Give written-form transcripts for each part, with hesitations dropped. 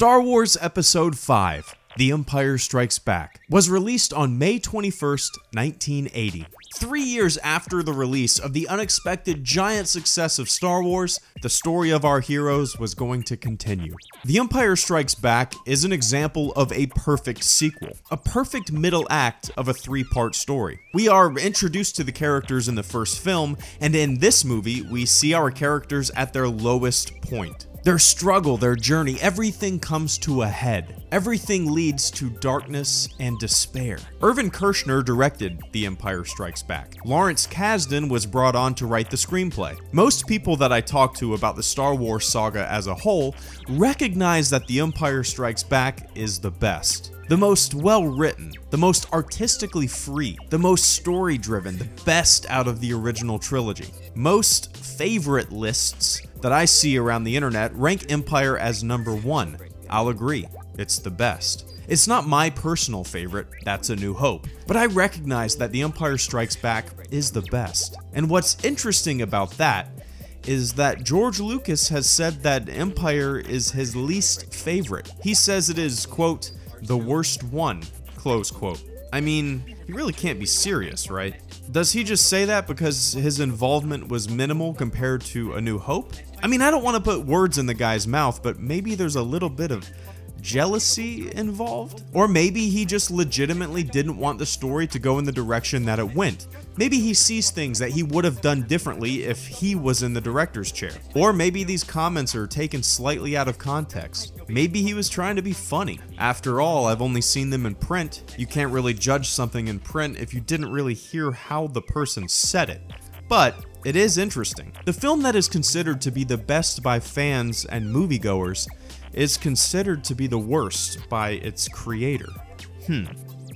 Star Wars Episode 5, The Empire Strikes Back, was released on May 21st, 1980. 3 years after the release of the unexpected giant success of Star Wars, the story of our heroes was going to continue. The Empire Strikes Back is an example of a perfect sequel, a perfect middle act of a three-part story. We are introduced to the characters in the first film, and in this movie, we see our characters at their lowest point. Their struggle, their journey, everything comes to a head. Everything leads to darkness and despair. Irvin Kershner directed The Empire Strikes Back. Lawrence Kasdan was brought on to write the screenplay. Most people that I talk to about the Star Wars saga as a whole recognize that The Empire Strikes Back is the best. The most well-written, the most artistically free, the most story-driven, the best out of the original trilogy. Most favorite lists that I see around the internet rank Empire as number 1. I'll agree, it's the best. It's not my personal favorite, that's A New Hope, but I recognize that The Empire Strikes Back is the best. And what's interesting about that is that George Lucas has said that Empire is his least favorite. He says it is, quote, the worst one, close quote. I mean, he really can't be serious, right? Does he just say that because his involvement was minimal compared to A New Hope? I mean, I don't want to put words in the guy's mouth, but maybe there's a little bit of jealousy involved? Or maybe he just legitimately didn't want the story to go in the direction that it went. Maybe he sees things that he would have done differently if he was in the director's chair. Or maybe these comments are taken slightly out of context. Maybe he was trying to be funny. After all, I've only seen them in print. You can't really judge something in print if you didn't really hear how the person said it. But it is interesting. The film that is considered to be the best by fans and moviegoers is considered to be the worst by its creator.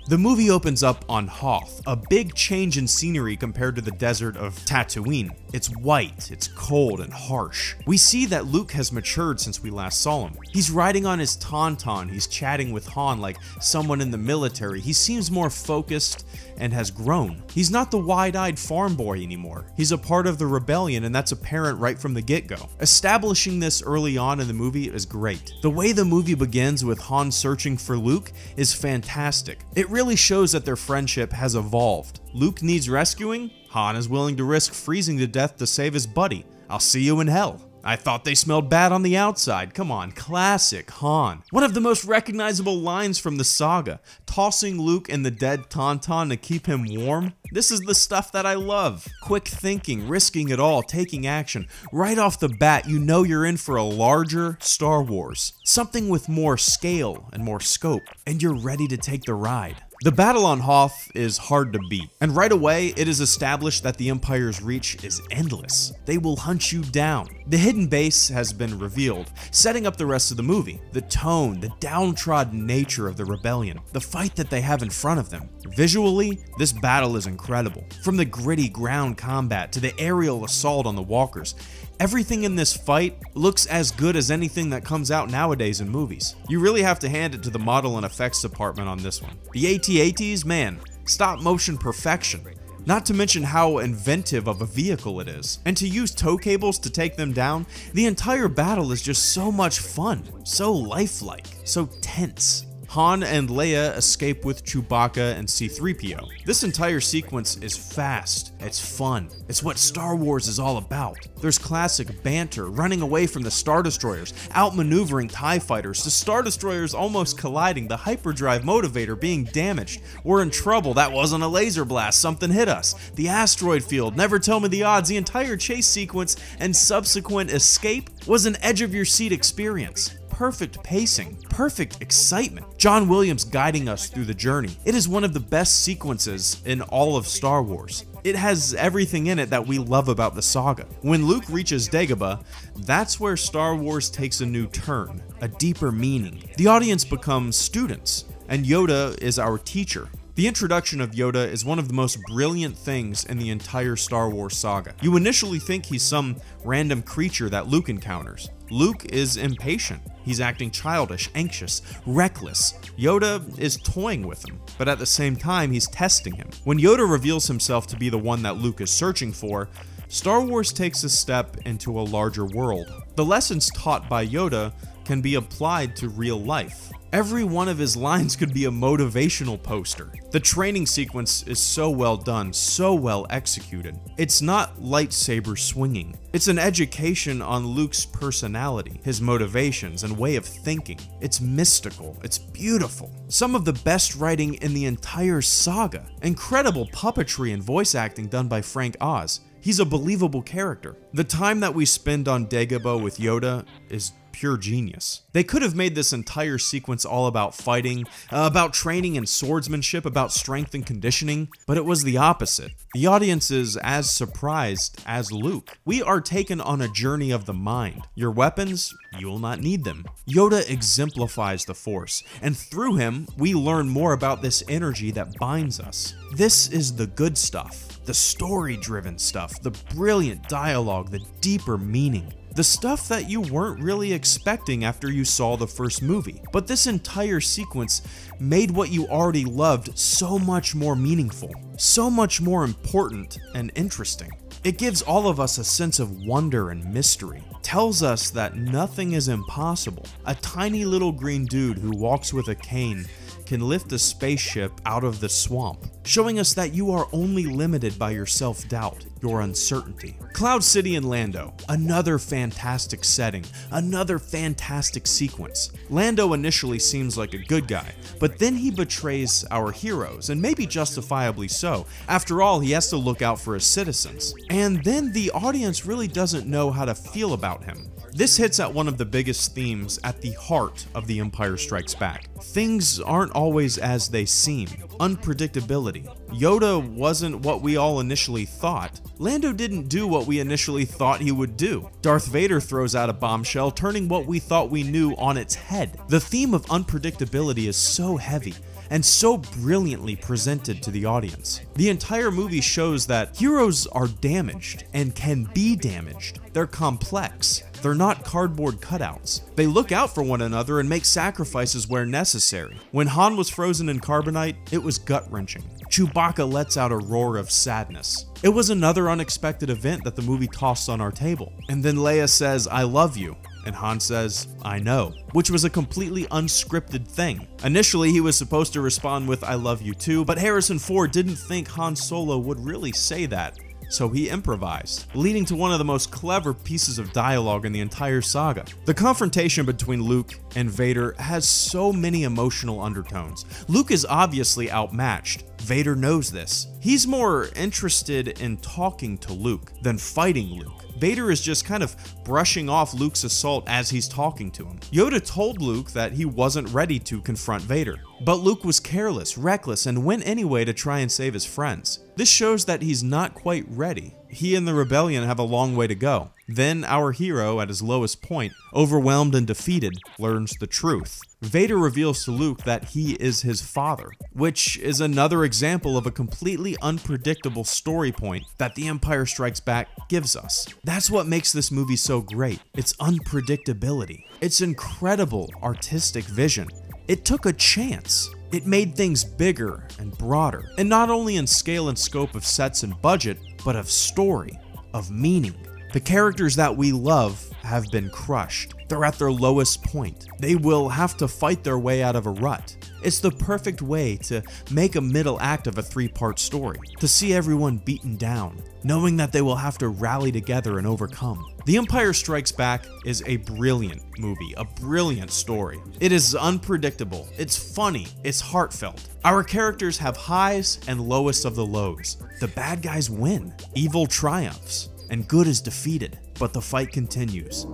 The movie opens up on Hoth, a big change in scenery compared to the desert of Tatooine. It's white, it's cold and harsh. We see that Luke has matured since we last saw him. He's riding on his Tauntaun, he's chatting with Han like someone in the military. He seems more focused and has grown. He's not the wide-eyed farm boy anymore. He's a part of the rebellion, and that's apparent right from the get-go. Establishing this early on in the movie is great. The way the movie begins with Han searching for Luke is fantastic. It really shows that their friendship has evolved. Luke needs rescuing, Han is willing to risk freezing to death to save his buddy. I'll see you in hell. I thought they smelled bad on the outside. Come on, classic Han. One of the most recognizable lines from the saga, tossing Luke in the dead Tauntaun to keep him warm. This is the stuff that I love. Quick thinking, risking it all, taking action. Right off the bat, you know you're in for a larger Star Wars. Something with more scale and more scope, and you're ready to take the ride. The battle on Hoth is hard to beat, and right away it is established that the Empire's reach is endless. They will hunt you down. The hidden base has been revealed, setting up the rest of the movie. The tone, the downtrodden nature of the rebellion, the fight that they have in front of them. Visually, this battle is incredible. From the gritty ground combat to the aerial assault on the walkers, everything in this fight looks as good as anything that comes out nowadays in movies. You really have to hand it to the model and effects department on this one. The AT-ATs, man, stop motion perfection. Not to mention how inventive of a vehicle it is. And to use tow cables to take them down, the entire battle is just so much fun, so lifelike, so tense. Han and Leia escape with Chewbacca and C-3PO. This entire sequence is fast, it's fun, it's what Star Wars is all about. There's classic banter, running away from the Star Destroyers, outmaneuvering TIE fighters, the Star Destroyers almost colliding, the hyperdrive motivator being damaged. We're in trouble, that wasn't a laser blast, something hit us. The asteroid field, never tell me the odds, the entire chase sequence and subsequent escape was an edge-of-your-seat experience. Perfect pacing, perfect excitement. John Williams guiding us through the journey. It is one of the best sequences in all of Star Wars. It has everything in it that we love about the saga. When Luke reaches Dagobah, that's where Star Wars takes a new turn, a deeper meaning. The audience becomes students, and Yoda is our teacher. The introduction of Yoda is one of the most brilliant things in the entire Star Wars saga. You initially think he's some random creature that Luke encounters. Luke is impatient. He's acting childish, anxious, reckless. Yoda is toying with him, but at the same time, he's testing him. When Yoda reveals himself to be the one that Luke is searching for, Star Wars takes a step into a larger world. The lessons taught by Yoda can be applied to real life. Every one of his lines could be a motivational poster. The training sequence is so well done, so well executed. It's not lightsaber swinging. It's an education on Luke's personality, his motivations, and way of thinking. It's mystical. It's beautiful. Some of the best writing in the entire saga. Incredible puppetry and voice acting done by Frank Oz. He's a believable character. The time that we spend on Dagobah with Yoda is pure genius. They could have made this entire sequence all about fighting, about training and swordsmanship, about strength and conditioning, but it was the opposite. The audience is as surprised as Luke. We are taken on a journey of the mind. Your weapons, you will not need them. Yoda exemplifies the Force, and through him, we learn more about this energy that binds us. This is the good stuff, the story-driven stuff, the brilliant dialogue, the deeper meaning. The stuff that you weren't really expecting after you saw the first movie. But this entire sequence made what you already loved so much more meaningful, so much more important and interesting. It gives all of us a sense of wonder and mystery. Tells us that nothing is impossible. A tiny little green dude who walks with a cane can lift a spaceship out of the swamp, showing us that you are only limited by your self-doubt, your uncertainty. Cloud City and Lando, another fantastic setting, another fantastic sequence. Lando initially seems like a good guy, but then he betrays our heroes, and maybe justifiably so. After all, he has to look out for his citizens. And then the audience really doesn't know how to feel about him. This hits at one of the biggest themes at the heart of The Empire Strikes Back. Things aren't always as they seem. Unpredictability. Yoda wasn't what we all initially thought. Lando didn't do what we initially thought he would do. Darth Vader throws out a bombshell, turning what we thought we knew on its head. The theme of unpredictability is so heavy and so brilliantly presented to the audience. The entire movie shows that heroes are damaged and can be damaged. They're complex. They're not cardboard cutouts. They look out for one another and make sacrifices where necessary. When Han was frozen in carbonite, it was gut-wrenching. Chewbacca lets out a roar of sadness. It was another unexpected event that the movie tossed on our table. And then Leia says, "I love you." And Han says, "I know," which was a completely unscripted thing. Initially, he was supposed to respond with, "I love you too," but Harrison Ford didn't think Han Solo would really say that, so he improvised, leading to one of the most clever pieces of dialogue in the entire saga. The confrontation between Luke and Vader has so many emotional undertones. Luke is obviously outmatched. Vader knows this. He's more interested in talking to Luke than fighting Luke. Vader is just kind of brushing off Luke's assault as he's talking to him. Yoda told Luke that he wasn't ready to confront Vader, but Luke was careless, reckless, and went anyway to try and save his friends. This shows that he's not quite ready. He and the rebellion have a long way to go. Then our hero, at his lowest point, overwhelmed and defeated, learns the truth. Vader reveals to Luke that he is his father, which is another example of a completely unpredictable story point that The Empire Strikes Back gives us. That's what makes this movie so great. Its unpredictability. Its incredible artistic vision. It took a chance. It made things bigger and broader, and not only in scale and scope of sets and budget, but of story, of meaning. The characters that we love have been crushed. They're at their lowest point. They will have to fight their way out of a rut. It's the perfect way to make a middle act of a three-part story, to see everyone beaten down, knowing that they will have to rally together and overcome. The Empire Strikes Back is a brilliant movie, a brilliant story. It is unpredictable, it's funny, it's heartfelt. Our characters have highs and lowest of the lows. The bad guys win, evil triumphs, and good is defeated, but the fight continues.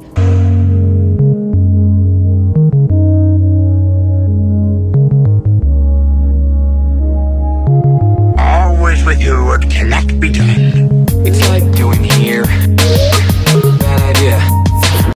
Always with you, what cannot be done. It's like doing here.